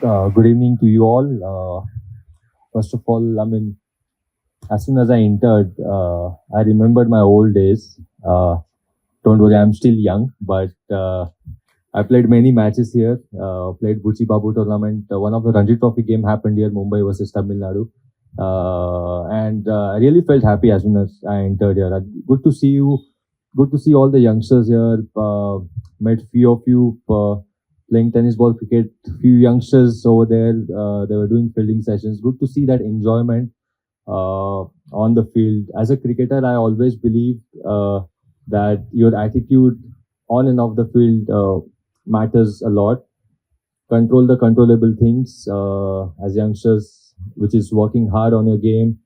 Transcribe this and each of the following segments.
Good evening to you all. First of all, as soon as I entered, I remembered my old days. Don't worry, I'm still young, but I played many matches here. Played Buchi Babu tournament. One of the Ranji Trophy game happened here, Mumbai versus Tamil Nadu. And I really felt happy as soon as I entered here. Good to see you. Good to see all the youngsters here. Met few of you playing tennis ball, cricket. Few youngsters over there. They were doing fielding sessions. Good to see that enjoyment on the field. As a cricketer, I always believed that your attitude on and off the field matters a lot. Control the controllable things as youngsters, which is working hard on your game,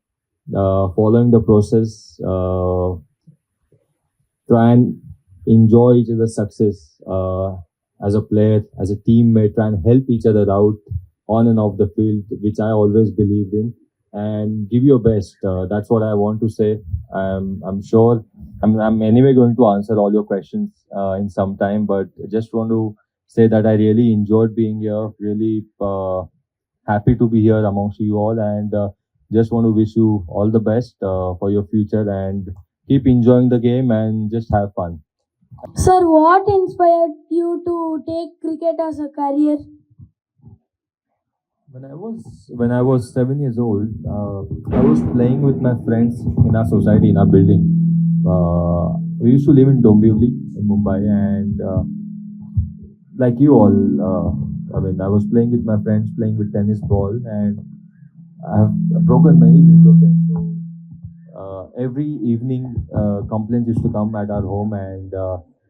following the process, try and enjoy each other's success as a player, as a teammate, try and help each other out on and off the field, which I always believed in, and give your best. That's what I want to say. I'm sure I'm anyway going to answer all your questions in some time, but just want to say that I really enjoyed being here. Really happy to be here amongst you all, and just want to wish you all the best for your future, and keep enjoying the game and just have fun. Sir, what inspired you to take cricket as a career? When I was 7 years old, I was playing with my friends in our society, in our building. We used to live in Dombivli in Mumbai, and like you all, I was playing with my friends, playing with tennis ball, and I have broken many window panes. So every evening, complaints used to come at our home, and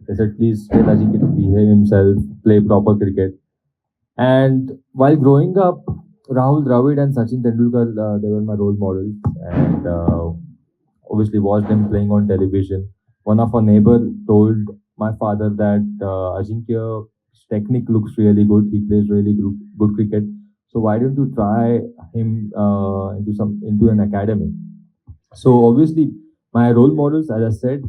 they said, "Please tell Ajit to behave himself, play proper cricket." And while growing up, Rahul Dravid and Sachin Tendulkar, they were my role models, and obviously watched them playing on television. One of our neighbor told my father that Ajinkya's technique looks really good. He plays really good cricket. So why don't you try him into an academy? So obviously, my role models, as I said,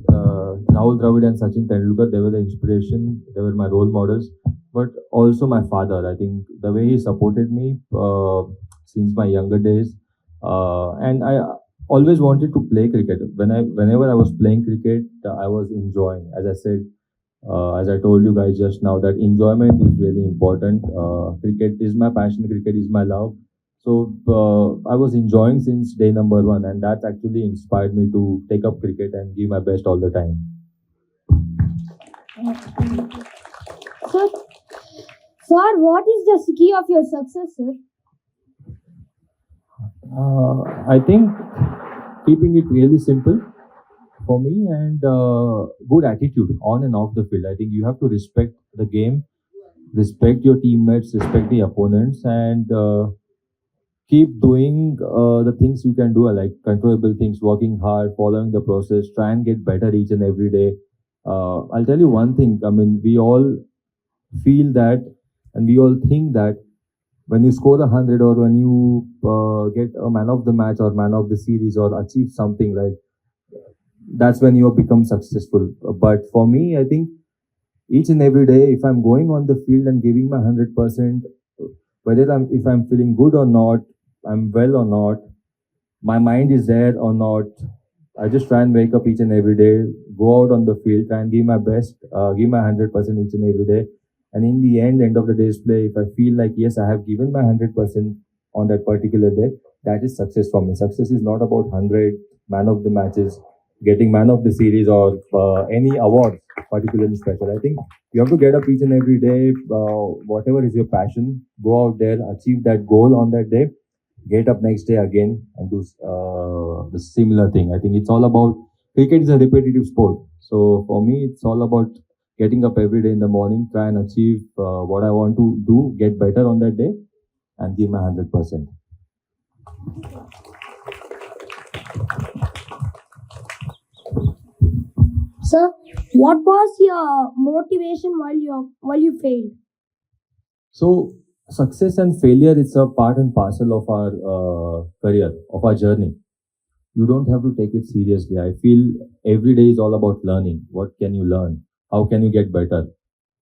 Rahul Dravid and Sachin Tendulkar, they were the inspiration. They were my role models. But also my father. I think the way he supported me since my younger days, and I always wanted to play cricket. Whenever I was playing cricket, I was enjoying. As I said, as I told you guys just now, that enjoyment is really important. Cricket is my passion. Cricket is my love. So I was enjoying since day number one, and that actually inspired me to take up cricket and give my best all the time. Sir, what is the key of your success, sir? I think keeping it really simple for me, and good attitude on and off the field. I think you have to respect the game, respect your teammates, respect the opponents, and keep doing the things you can do, like controllable things, working hard, following the process, try and get better each and every day. I'll tell you one thing. We all feel that, and we all think that when you score 100, or when you get a man of the match or man of the series or achieve something, like that's when you become successful. But for me, I think each and every day, if I'm going on the field and giving my 100%, whether if I'm feeling good or not, I'm well or not, my mind is there or not, I just try and wake up each and every day, go out on the field, try and give my best, give my 100% each and every day. And in the end of the day's play, if I feel like, yes, I have given my 100% on that particular day, that is success for me. Success is not about 100 man of the matches, getting man of the series, or any award particularly special. I think you have to get up each and every day, whatever is your passion, go out there, achieve that goal on that day, get up next day again and do the similar thing. I think it's all about, cricket is a repetitive sport. So for me, it's all about getting up every day in the morning, try and achieve what I want to do, get better on that day, and give my 100%. Sir, what was your motivation while you failed? So success and failure is a part and parcel of our career, of our journey. You don't have to take it seriously. I feel every day is all about learning. What can you learn? How can you get better?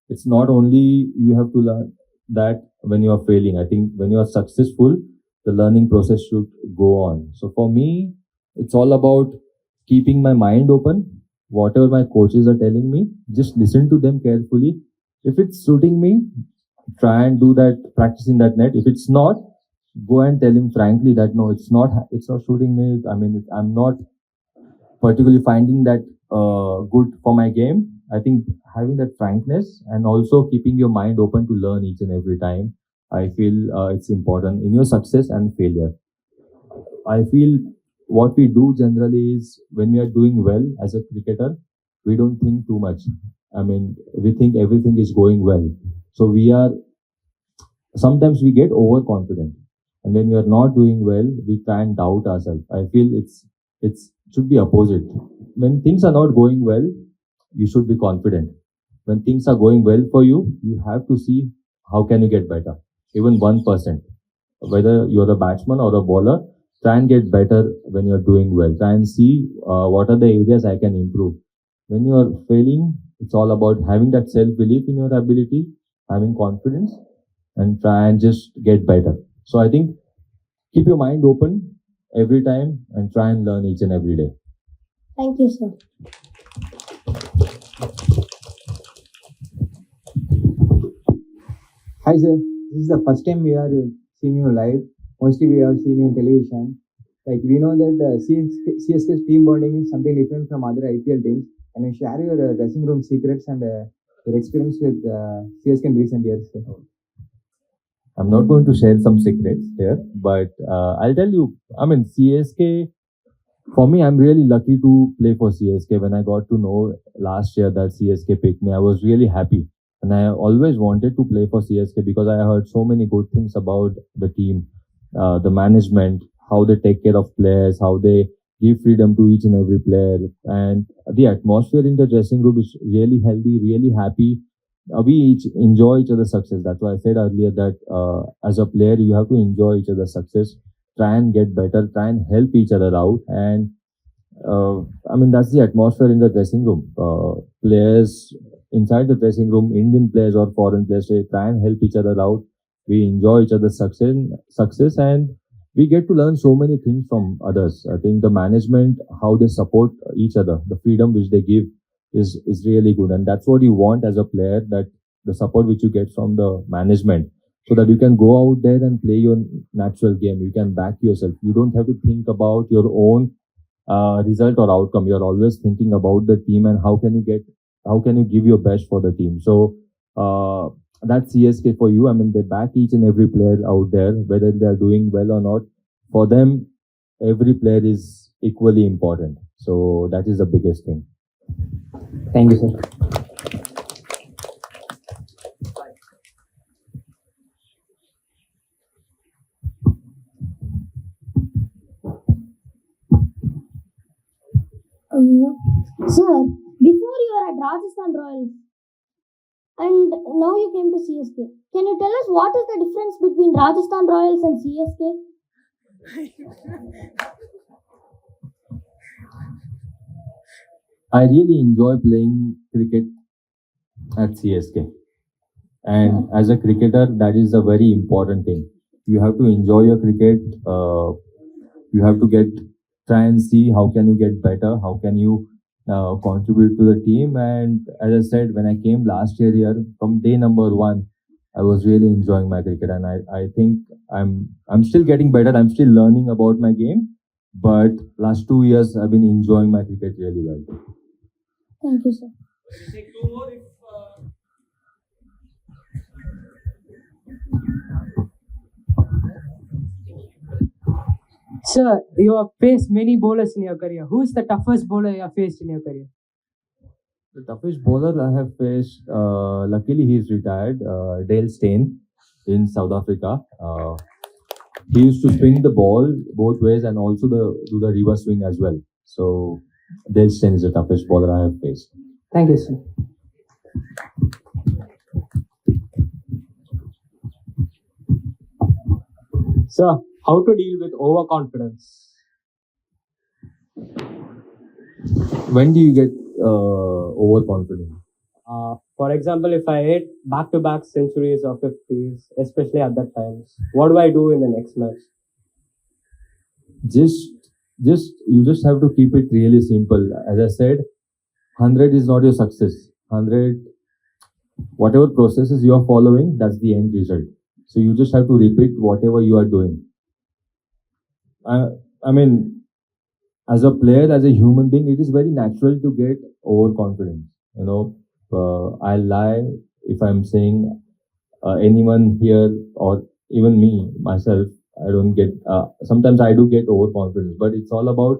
It's not only you have to learn that when you are failing. I think when you are successful, the learning process should go on. So for me, it's all about keeping my mind open. Whatever my coaches are telling me, just listen to them carefully. If it's suiting me, try and do that, practice in that net. If it's not, go and tell him frankly that no, it's not suiting me. I mean, I'm not particularly finding that good for my game. I think having that frankness and also keeping your mind open to learn each and every time, I feel it's important in your success and failure. I feel what we do generally is when we are doing well as a cricketer, we don't think too much. I mean, we think everything is going well. So sometimes we get overconfident. And when we are not doing well, we try and doubt ourselves. I feel it's should be opposite. When things are not going well, you should be confident. When things are going well for you, you have to see how can you get better. Even 1%. Whether you're a batsman or a bowler, try and get better when you're doing well. Try and see what are the areas I can improve. When you are failing, it's all about having that self-belief in your ability, having confidence, and try and just get better. So I think keep your mind open every time and try and learn each and every day. Thank you, sir. Hi sir, this is the first time we are seeing you live. Mostly we have seen you on television. Like we know that CSK's team bonding is something different from other IPL teams. And you share your dressing room secrets and your experience with CSK in recent years. Sir. I'm not going to share some secrets here, but I'll tell you. I mean, CSK. For me, I'm really lucky to play for CSK. When I got to know last year that CSK picked me, I was really happy. And I always wanted to play for CSK because I heard so many good things about the team, the management, how they take care of players, how they give freedom to each and every player. And the atmosphere in the dressing room is really healthy, really happy. We each enjoy each other's success. That's why I said earlier that as a player, you have to enjoy each other's success, try and get better, try and help each other out. And I mean, that's the atmosphere in the dressing room. Players inside the dressing room, Indian players or foreign players, they try and help each other out. We enjoy each other's success, and we get to learn so many things from others. I think the management, how they support each other, the freedom which they give is really good. And that's what you want as a player, that the support which you get from the management, so that you can go out there and play your natural game. You can back yourself. You don't have to think about your own result or outcome. You're always thinking about the team and how can you give your best for the team. So that's CSK for you. I mean, they back each and every player out there, whether they are doing well or not. For them, every player is equally important. So that is the biggest thing. Thank you, sir. Sir, before you were at Rajasthan Royals and now you came to CSK. Can you tell us what is the difference between Rajasthan Royals and CSK? I really enjoy playing cricket at CSK. And as a cricketer, that is a very important thing. You have to enjoy your cricket. You have to try and see how can you get better, how can you contribute to the team. And as I said, when I came last year here, from day number one, I was really enjoying my cricket. And I think I'm still getting better. I'm still learning about my game. But last 2 years, I've been enjoying my cricket really well. Thank you, sir. Sir, you have faced many bowlers in your career. Who is the toughest bowler you have faced in your career? The toughest bowler I have faced, luckily he's retired, Dale Steyn in South Africa. He used to swing the ball both ways and also do the reverse swing as well. So Dale Steyn is the toughest bowler I have faced. Thank you, sir. Sir, how to deal with overconfidence? When do you get overconfident? For example, if I hit back-to-back centuries or 50s, especially at that times, what do I do in the next match? Just, you just have to keep it really simple. As I said, 100 is not your success. 100, whatever processes you are following, that's the end result. So you just have to repeat whatever you are doing. I mean, as a player, as a human being, it is very natural to get overconfident. I'll lie if I'm saying anyone here or even me myself, I don't get. Sometimes I do get overconfident, but it's all about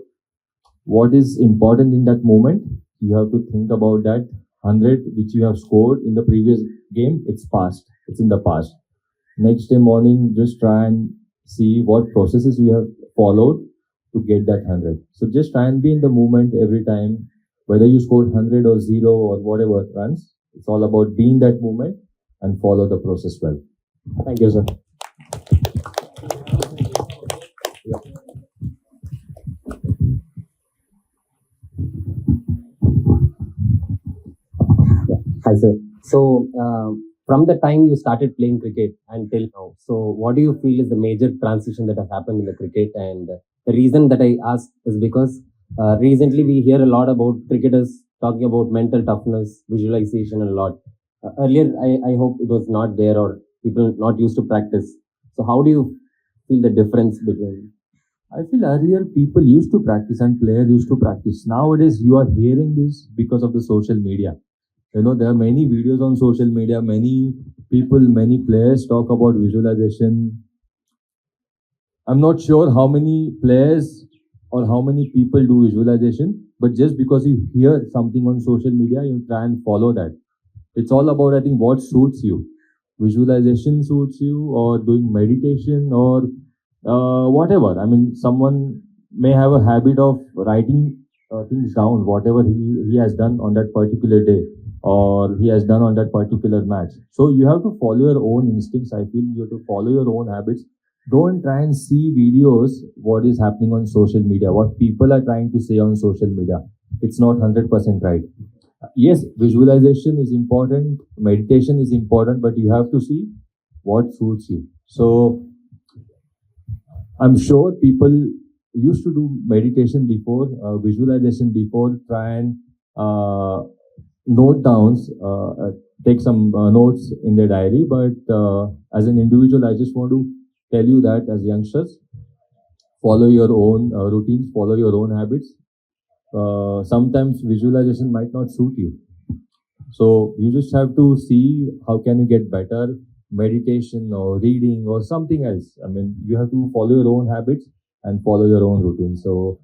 what is important in that moment. You have to think about that 100 which you have scored in the previous game. It's past. It's in the past. Next day morning, just try and see what processes you have followed to get that 100. So just try and be in the moment every time, whether you scored 100 or 0 or whatever runs. It's all about being that moment and follow the process well. Thank you, sir. Hi, sir. So, from the time you started playing cricket until now, so what do you feel is the major transition that has happened in the cricket? And the reason that I ask is because recently we hear a lot about cricketers talking about mental toughness, visualization, a lot. Earlier, I hope it was not there or people not used to practice. So, how do you feel the difference between? I feel earlier people used to practice and players used to practice. Nowadays, you are hearing this because of the social media. There are many videos on social media, many people, many players talk about visualization. I'm not sure how many players or how many people do visualization, but just because you hear something on social media, you try and follow that. It's all about, I think, what suits you. Visualization suits you, or doing meditation, or whatever. I mean, someone may have a habit of writing things down, whatever he has done on that particular day or he has done on that particular match. So you have to follow your own instincts. I feel you have to follow your own habits. Don't try and see videos, what is happening on social media, what people are trying to say on social media. It's not 100% right. Yes, visualization is important, meditation is important, but you have to see what suits you. So I'm sure people used to do meditation before, visualization before, try and note downs, take some notes in their diary. But as an individual, I just want to tell you that as youngsters, follow your own routines, follow your own habits. Sometimes visualization might not suit you. So you just have to see how can you get better, meditation or reading or something else. I mean, you have to follow your own habits and follow your own routine. So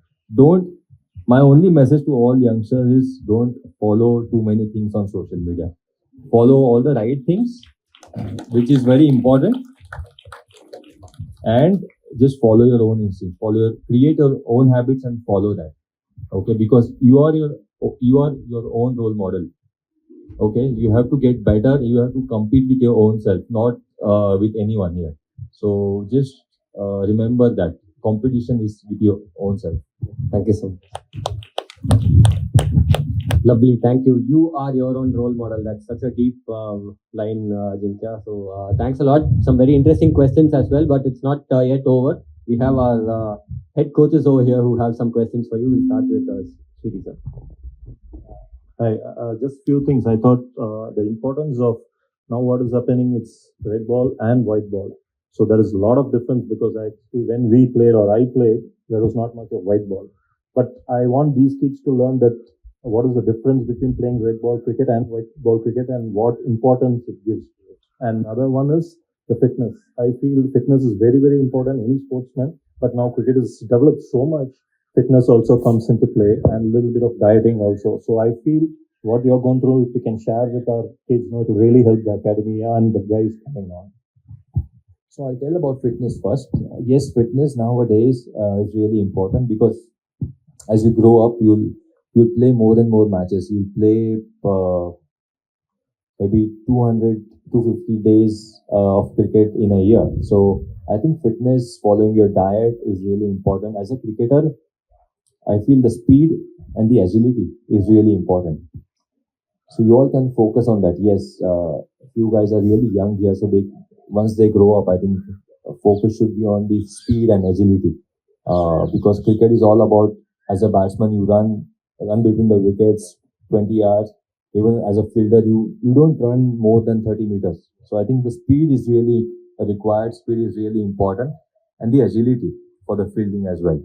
my only message to all youngsters is don't follow too many things on social media. Follow all the right things, which is very important, and just follow your own instinct. Create your own habits and follow that. Okay, because you are your own role model. Okay, you have to get better. You have to compete with your own self, not with anyone here. So just remember that competition is with your own self. Thank you so much. Lovely, thank you. You are your own role model. That's such a deep line, Jinkya. So thanks a lot. Some very interesting questions as well, but it's not yet over. We have our head coaches over here who have some questions for you. We'll start with Sridhar, sir. Hi, just few things. I thought the importance of now what is happening, it's red ball and white ball. So there is a lot of difference because when we played or I played, there was not much of white ball. But I want these kids to learn that what is the difference between playing red ball cricket and white ball cricket and what importance it gives to it. And another one is the fitness. I feel fitness is very, very important, any sportsman. But now cricket has developed so much. Fitness also comes into play and a little bit of dieting also. So I feel what you're going through, if we can share with our kids, it will really help the academy and the guys coming on. So I'll tell about fitness first. Yes, fitness nowadays is really important because as you grow up, you'll play more and more matches. You'll play maybe 200, 250 days of cricket in a year. So I think fitness, following your diet is really important. As a cricketer, I feel the speed and the agility is really important. So you all can focus on that. Yes, you guys are really young here, so they once they grow up, I think focus should be on the speed and agility. Because cricket is all about, as a batsman, you run between the wickets 20 yards. Even as a fielder, you don't run more than 30 meters. So I think the speed is really required. Speed is really important, and the agility for the fielding as well.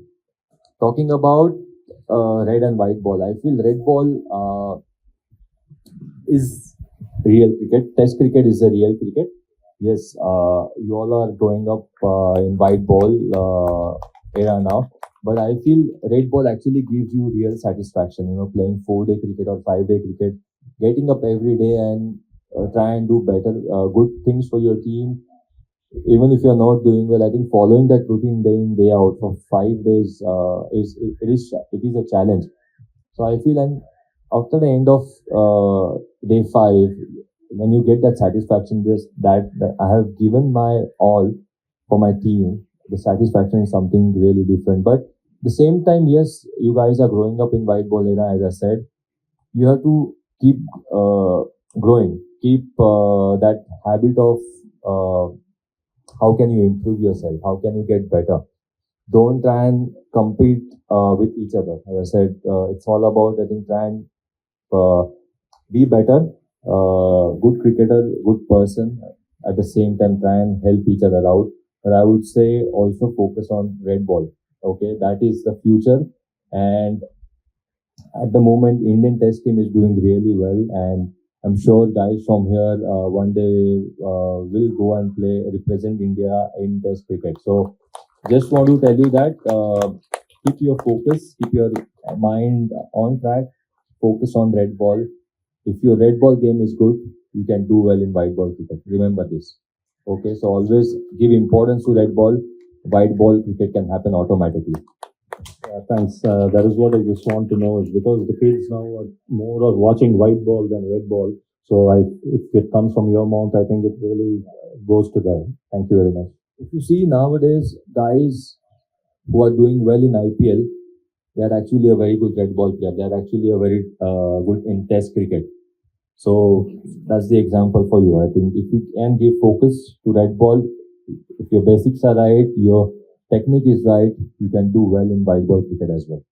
Talking about red and white ball, I feel red ball is real cricket. Test cricket is a real cricket. Yes, you all are growing up in white ball era now, but I feel red ball actually gives you real satisfaction. You know, playing 4-day cricket or 5-day cricket, getting up every day and try and do better, good things for your team. Even if you're not doing well, I think following that routine day in day out for 5 days it is a challenge. So I feel, and after the end of day 5, when you get that satisfaction, just that I have given my all for my team, the satisfaction is something really different. But at the same time, yes, you guys are growing up in white ball era, as I said. You have to keep growing, keep that habit of how can you improve yourself, how can you get better. Don't try and compete with each other. As I said, it's all about, I think, try and be better, good cricketer, good person. At the same time, try and help each other out. But I would say also focus on red ball. Okay, that is the future. And at the moment, Indian Test team is doing really well, and I'm sure guys from here one day will go and play, represent India in Test cricket. So just want to tell you that keep your focus, keep your mind on track, focus on red ball. If your red ball game is good, you can do well in white ball cricket. Remember this. Okay, so always give importance to red ball. White ball cricket can happen automatically. Thanks. That is what I just want to know, is because the kids now are more of watching white ball than red ball. So if it comes from your mouth, I think it really goes to them. Thank you very much. If you see nowadays, guys who are doing well in IPL, they are actually a very good red ball player. They are actually a very good in Test cricket. So that's the example for you. I think if you can give focus to red ball, if your basics are right, your technique is right, you can do well in white ball cricket as well.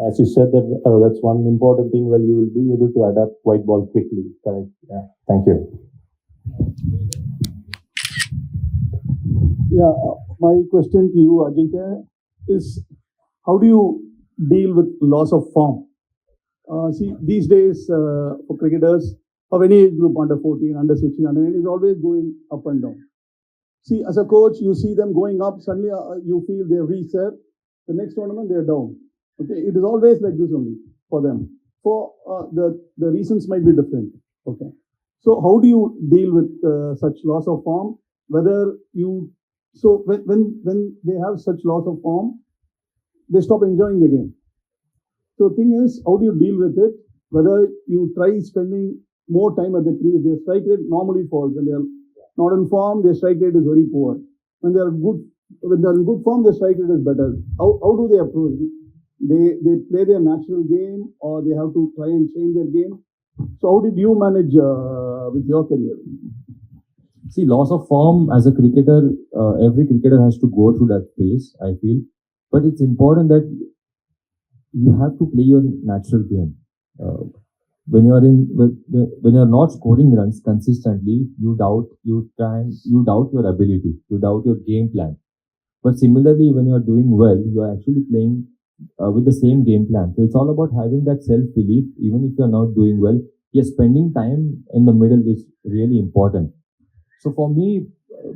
As you said, that's one important thing where you will be able to adapt white ball quickly. Correct. Yeah. Thank you. Yeah, my question to you, Ajinkya, is how do you deal with loss of form? See, these days for cricketers of any age group, under 14, under 16, under 18, is always going up and down. See, as a coach, you see them going up, suddenly you feel they've reached there. The next tournament, they're down. Okay, it is always like this only for them. For the reasons might be different. Okay, so how do you deal with such loss of form? Whether you when they have such loss of form, they stop enjoying the game. So the thing is, how do you deal with it? Whether you try spending more time at the crease, their strike rate normally falls. When they are not in form, their strike rate is very poor. When they are in good form, their strike rate is better. How do they approach it? They play their natural game, or they have to try and change their game. So how did you manage with your career? See, loss of form as a cricketer, every cricketer has to go through that phase, I feel. But it's important that you have to play your natural game. When you're not scoring runs consistently, you doubt your ability, you doubt your game plan. But similarly, when you're doing well, you're actually playing with the same game plan. So it's all about having that self-belief, even if you're not doing well. Yes, spending time in the middle is really important. So for me,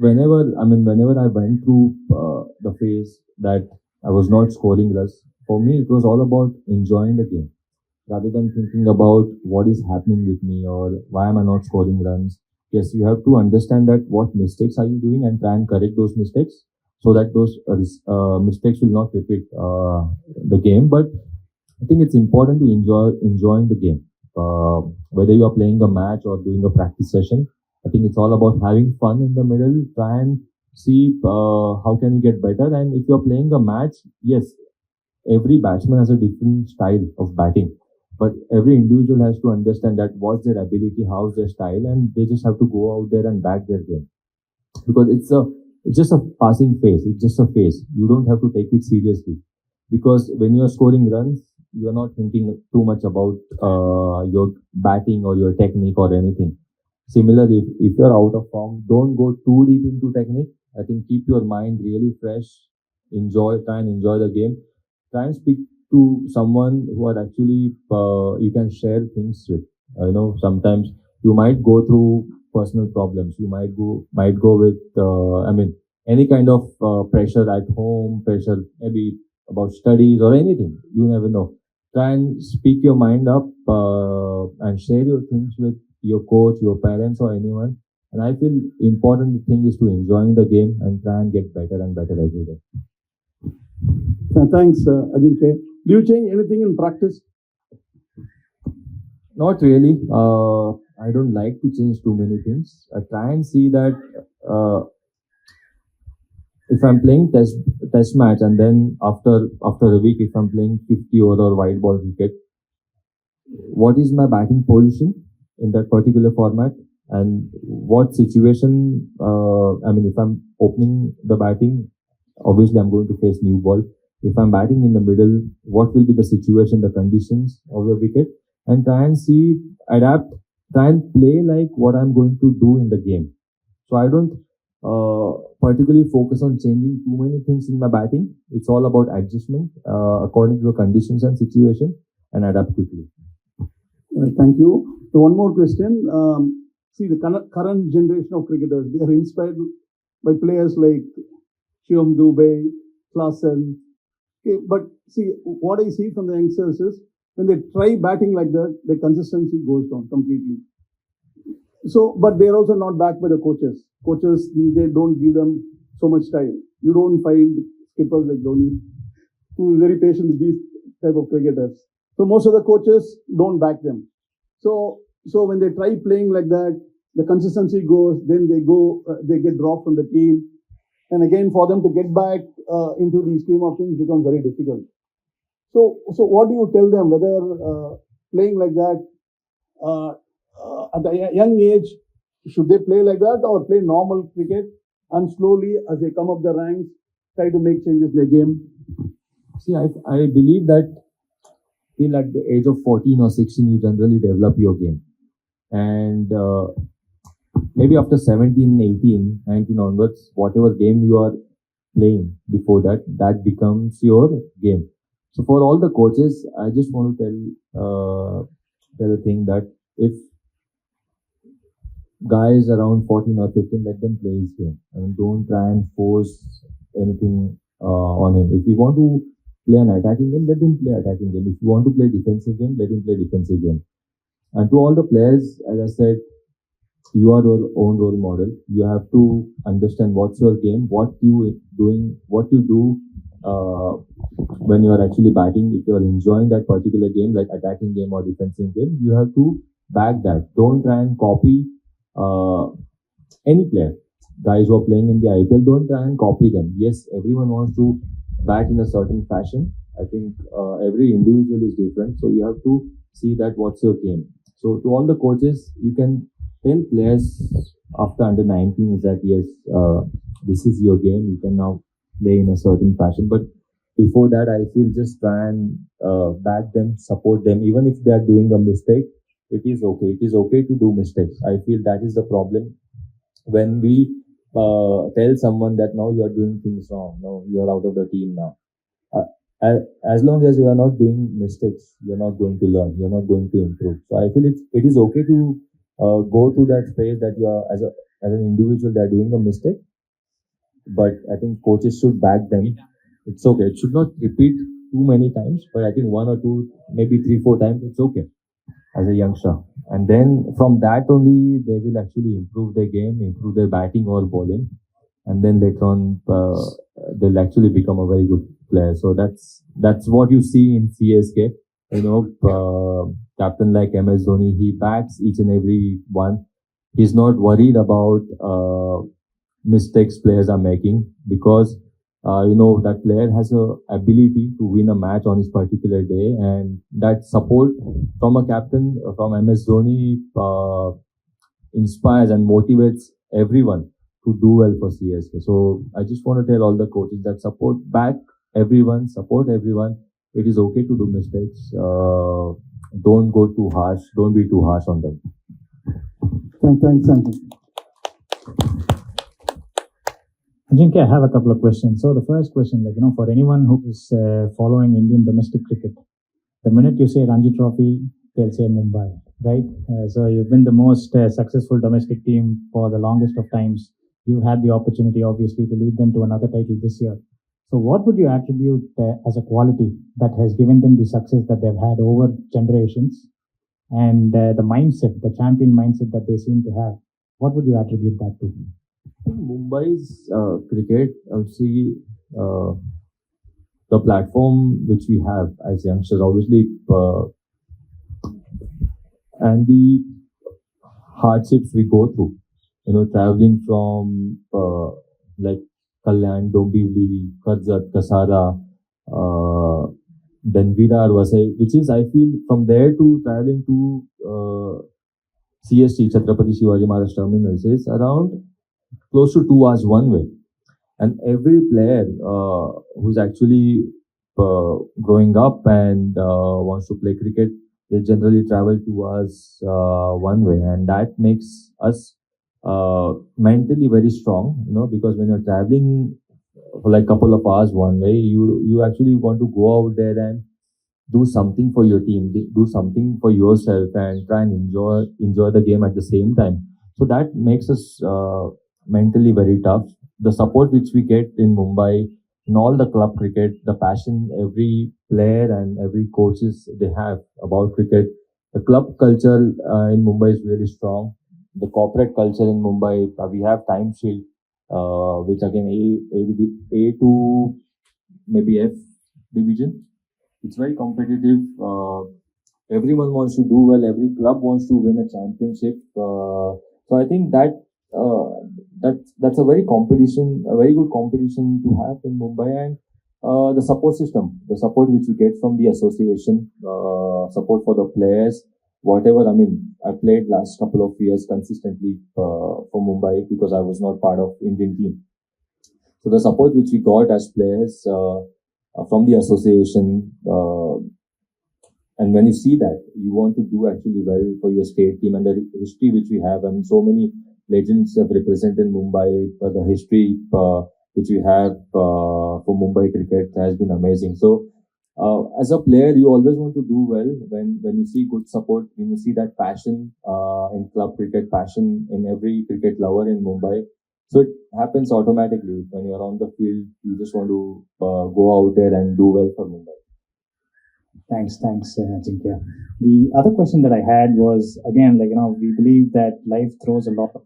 whenever I went through the phase that I was not scoring runs, for me it was all about enjoying the game rather than thinking about what is happening with me or why am I not scoring runs. Yes, you have to understand that what mistakes are you doing and try and correct those mistakes so that those mistakes will not repeat the game. But I think it's important to enjoying the game, whether you are playing a match or doing a practice session. I think it's all about having fun in the middle. Try and see how can you get better. And if you're playing a match, yes, every batsman has a different style of batting. But every individual has to understand that what's their ability, how's their style, and they just have to go out there and back their game. Because it's just a passing phase. It's just a phase. You don't have to take it seriously. Because when you are scoring runs, you are not thinking too much about your batting or your technique or anything. Similarly, if you're out of form, don't go too deep into technique. I think keep your mind really fresh. Try and enjoy the game. Try and speak to someone who are actually you can share things with. Sometimes you might go through personal problems. You might go with any kind of pressure at home, pressure maybe about studies or anything. You never know. Try and speak your mind up and share your things with your coach, your parents, or anyone. And I feel important thing is to enjoying the game and try and get better and better every day. Thanks, Ajinkya. Do you change anything in practice? Not really. I don't like to change too many things. I try and see that if I'm playing test match and then after a week, if I'm playing 50 over white ball cricket, what is my batting position in that particular format, and what situation? If I'm opening the batting, obviously I'm going to face new ball. If I'm batting in the middle, what will be the situation, the conditions of the wicket, and try and see, adapt, try and play like what I'm going to do in the game. So I don't particularly focus on changing too many things in my batting. It's all about adjustment according to the conditions and situation, and adapt quickly. Thank you. So one more question. See, the current generation of cricketers, they are inspired by players like Shivam Dubey, Klassen. Okay, but see, what I see from the youngsters is when they try batting like that, the consistency goes down completely. So, but they're also not backed by the coaches. Coaches, they don't give them so much time. You don't find skippers like Dhoni, who is very patient with these type of cricketers. So most of the coaches don't back them. So when they try playing like that, the consistency goes, then they get dropped from the team. And again, for them to get back into the scheme of things becomes very difficult. So what do you tell them, whether playing like that at a young age, should they play like that or play normal cricket and slowly as they come up the ranks, try to make changes in their game? See, I believe that till at the age of 14 or 16, you generally develop your game. And maybe after 17, 18, 19 onwards, whatever game you are playing before that, that becomes your game. So for all the coaches, I just want to tell the thing that if guys around 14 or 15, let them play his game. I mean, don't try and force anything on him. If you want to play an attacking game, let him play attacking game. If you want to play defensive game, let him play defensive game. And to all the players, as I said, you are your own role model. You have to understand what's your game, what you do when you are actually batting. If you are enjoying that particular game, like attacking game or defensive game, you have to back that. Don't try and copy any player. Guys who are playing in the IPL, don't try and copy them. Yes, everyone wants to bat in a certain fashion. I think every individual is different, so you have to see that what's your game. So to all the coaches, you can tell players after under 19 is that yes, this is your game. You can now play in a certain fashion. But before that, I feel just try and back them, support them, even if they are doing a mistake. It is okay. It is okay to do mistakes. I feel that is the problem when we tell someone that now you are doing things wrong. No, you are out of the team now. As long as you are not doing mistakes, you are not going to learn. You are not going to improve. So I feel it is okay to go through that phase that you are as an individual they are doing a mistake. But I think coaches should back them. It's okay. It should not repeat too many times, but I think 1 or 2, maybe 3, 4 times, it's okay as a youngster. And then from that only, they will actually improve their game, improve their batting or bowling. And then later on, they'll actually become a very good player. So that's what you see in CSK. Captain like MS Dhoni, he backs each and every one. He's not worried about mistakes players are making, because that player has a ability to win a match on his particular day, and that support from a captain, from MS Dhoni, inspires and motivates everyone to do well for CSK. So I just want to tell all the coaches that support everyone. It is okay to do mistakes. Don't go too harsh. Don't be too harsh on them. Thanks, Sanjay. Ajinkya, I have a couple of questions. So the first question, for anyone who is following Indian domestic cricket, the minute you say Ranji Trophy, they'll say Mumbai, right? So you've been the most successful domestic team for the longest of times. You had the opportunity, obviously, to lead them to another title this year. So what would you attribute as a quality that has given them the success that they've had over generations, and the mindset, the champion mindset that they seem to have? What would you attribute that to? Mumbai's cricket, I would say, the platform which we have as youngsters, obviously, and the hardships we go through, traveling from like Kalyan, Dombivli, Karjat, Kasara, then Virar, Vasai, which is, I feel, from there to traveling to CST, Chhatrapati Shivaji Maharaj Terminals, is around close to 2 hours one way. And every player who's actually growing up and wants to play cricket, they generally travel 2 hours one way, and that makes us mentally very strong, because when you're traveling for like a couple of hours one way, you actually want to go out there and do something for your team, do something for yourself, and try and enjoy the game at the same time. So that makes us mentally very tough. The support which we get in Mumbai, in all the club cricket, the passion every player and every coaches they have about cricket, the club culture in Mumbai is really strong. The corporate culture in Mumbai, we have Time Shield, which again A to maybe F division. It's very competitive. Everyone wants to do well. Every club wants to win a championship. So I think that's a very good competition to have in Mumbai, and the support system, the support which we get from the association, support for the players, whatever. I mean, I played last couple of years consistently for Mumbai because I was not part of Indian team. So the support which we got as players from the association, and when you see that, you want to do actually well for your state team, and the history which we have, and so many legends have represented Mumbai. The history which we have for Mumbai cricket has been amazing. So as a player, you always want to do well when you see good support, when you see that passion in club cricket, passion in every cricket lover in Mumbai. So it happens automatically when you're on the field. You just want to go out there and do well for Mumbai. Thanks, Ajinkya. The other question that I had was, again, we believe that life throws a lot of,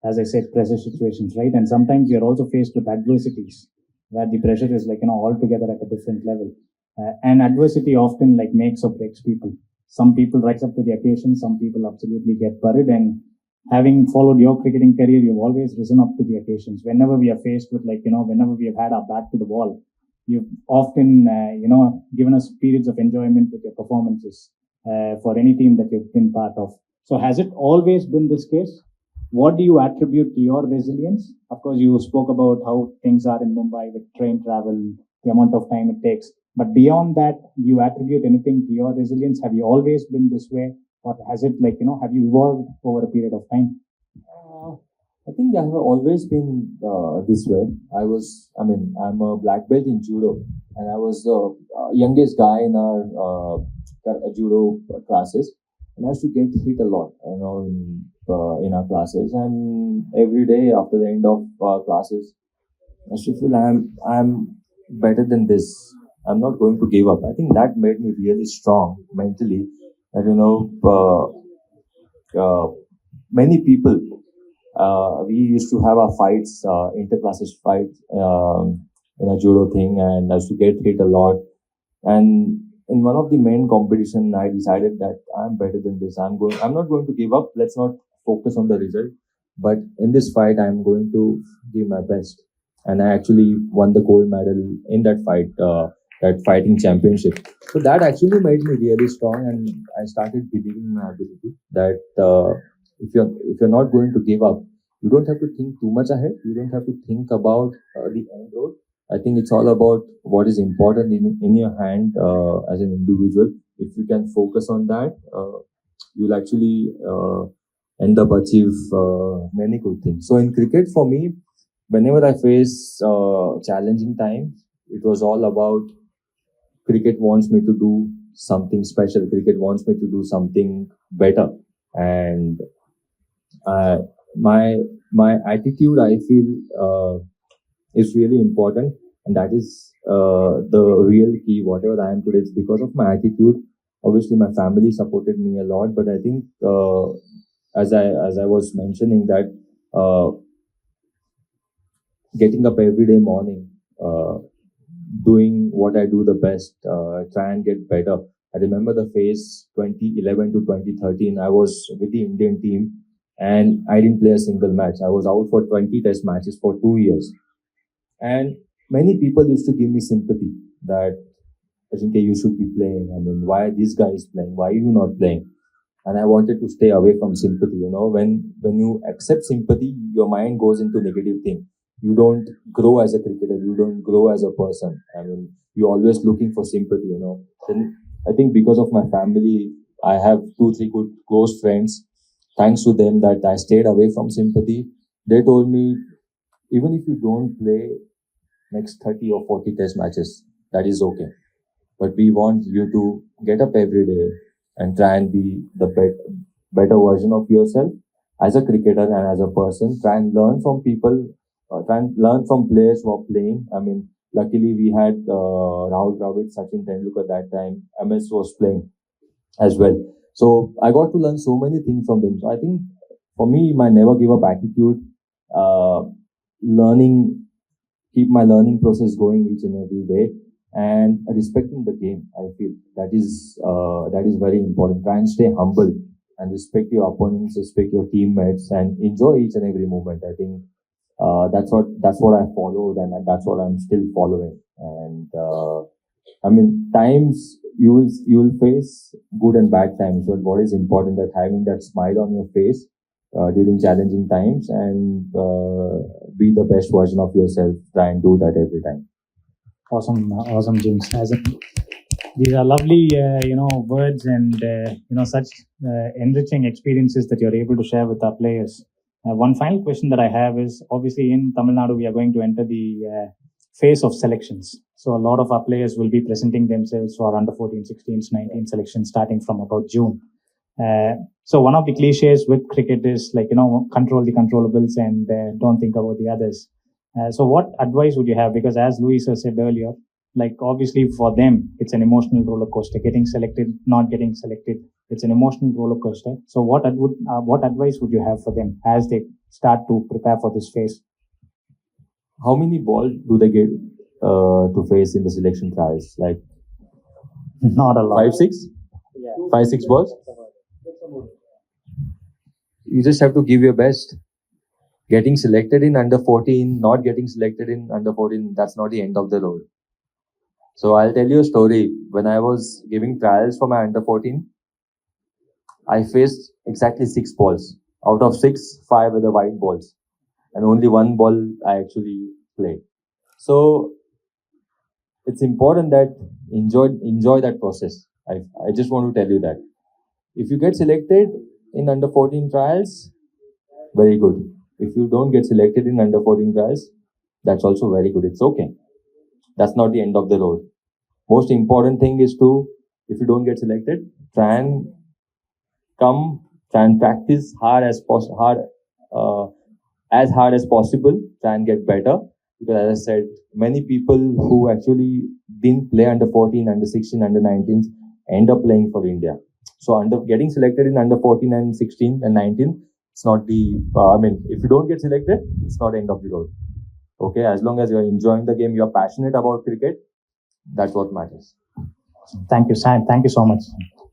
as I said, pressure situations, right? And sometimes you're also faced with adversities where the pressure is altogether at a different level. And adversity often makes or breaks people. Some people rise up to the occasion, some people absolutely get buried. And having followed your cricketing career, you've always risen up to the occasions. Whenever we are faced with, whenever we have had our back to the wall, you've often, given us periods of enjoyment with your performances for any team that you've been part of. So has it always been this case? What do you attribute to your resilience? Of course, you spoke about how things are in Mumbai with train travel, the amount of time it takes. But beyond that, do you attribute anything to your resilience? Have you always been this way? Or has it have you evolved over a period of time? I think I have always been this way. I'm a black belt in judo, and I was the youngest guy in our judo classes, and I used to get hit a lot, in our classes. And every day after the end of classes, I used to feel I'm better than this. I'm not going to give up. I think that made me really strong mentally. And many people. We used to have our fights, inter-classes fights, in a judo thing, and I used to get hit a lot. And in one of the main competition, I decided that I'm better than this. I'm not going to give up. Let's not focus on the result. But in this fight, I'm going to give my best. and I actually won the gold medal in that fight, that fighting championship. So that actually made me really strong, and I started believing in my ability. That if you're not going to give up, you don't have to think too much ahead. You don't have to think about the end road. I think it's all about what is important in your hand as an individual. If you can focus on that, you'll actually end up achieve many good things. So in cricket, for me, whenever I face challenging times, it was all about cricket wants me to do something special. Cricket wants me to do something better, and uh, my my attitude, I feel, is really important, and that is the real key. Whatever I am today, it's because of my attitude. Obviously, my family supported me a lot, but I think as I was mentioning that. Getting up every day morning, doing what I do the best, try and get better. I remember the phase 2011 to 2013. I was with the Indian team and I didn't play a single match. I was out for 20 test matches for 2 years. And many people used to give me sympathy that, Ajinkya, you should be playing. I mean, why this guy is playing? Why are you not playing? And I wanted to stay away from sympathy. When you accept sympathy, your mind goes into negative thing. You don't grow as a cricketer. You don't grow as a person. I mean, you're always looking for sympathy. Then I think because of my family, I have 2, 3 good close friends. Thanks to them that I stayed away from sympathy. They told me, even if you don't play next 30 or 40 test matches, that is okay. But we want you to get up every day and try and be the better version of yourself as a cricketer and as a person. Try and learn from people, try and learn from players who are playing. I mean, luckily we had Rahul Dravid, Sachin Tendulkar that time. MS was playing as well. So I got to learn so many things from them. So I think for me, my never give up attitude, learning, keep my learning process going each and every day, and respecting the game. I feel that is very important. Try and stay humble and respect your opponents, respect your teammates, and enjoy each and every moment. I think that's what I followed, and that's what I'm still following. And I mean, times you will face good and bad times, but what is important that having that smile on your face during challenging times, and be the best version of yourself. Try and do that every time. Awesome, James. These are lovely, words and such enriching experiences that you're able to share with our players. One final question that I have is, obviously in Tamil Nadu we are going to enter the phase of selections. So a lot of our players will be presenting themselves for under 14, 16, 19 selections starting from about June. So one of the cliches with cricket is control the controllables and don't think about the others. So what advice would you have? Because as Louisa said earlier, obviously for them, it's an emotional roller coaster. Getting selected, not getting selected, it's an emotional roller coaster. So what advice would you have for them as they start to prepare for this phase? How many balls do they get to face in the selection trials? Like not a lot. 5, 6? Yeah. 5, 6 balls? You just have to give your best. Getting selected in under 14, not getting selected in under 14, that's not the end of the road. So I'll tell you a story. When I was giving trials for my under 14, I faced exactly 6 balls. Out of 6, 5 were the white balls. And only 1 ball I actually played. So it's important that enjoy that process. I just want to tell you that. If you get selected in under 14 trials, very good. If you don't get selected in under 14 trials, that's also very good. It's okay. That's not the end of the road. Most important thing is if you don't get selected, try and practice as hard as possible. Try and get better. Because as I said, many people who actually didn't play under 14, under 16, under 19 end up playing for India. So getting selected in under 14 and 16 and 19, it's not if you don't get selected, it's not the end of the road. Okay, as long as you're enjoying the game, you're passionate about cricket, that's what matters. Thank you, Sam. Thank you so much.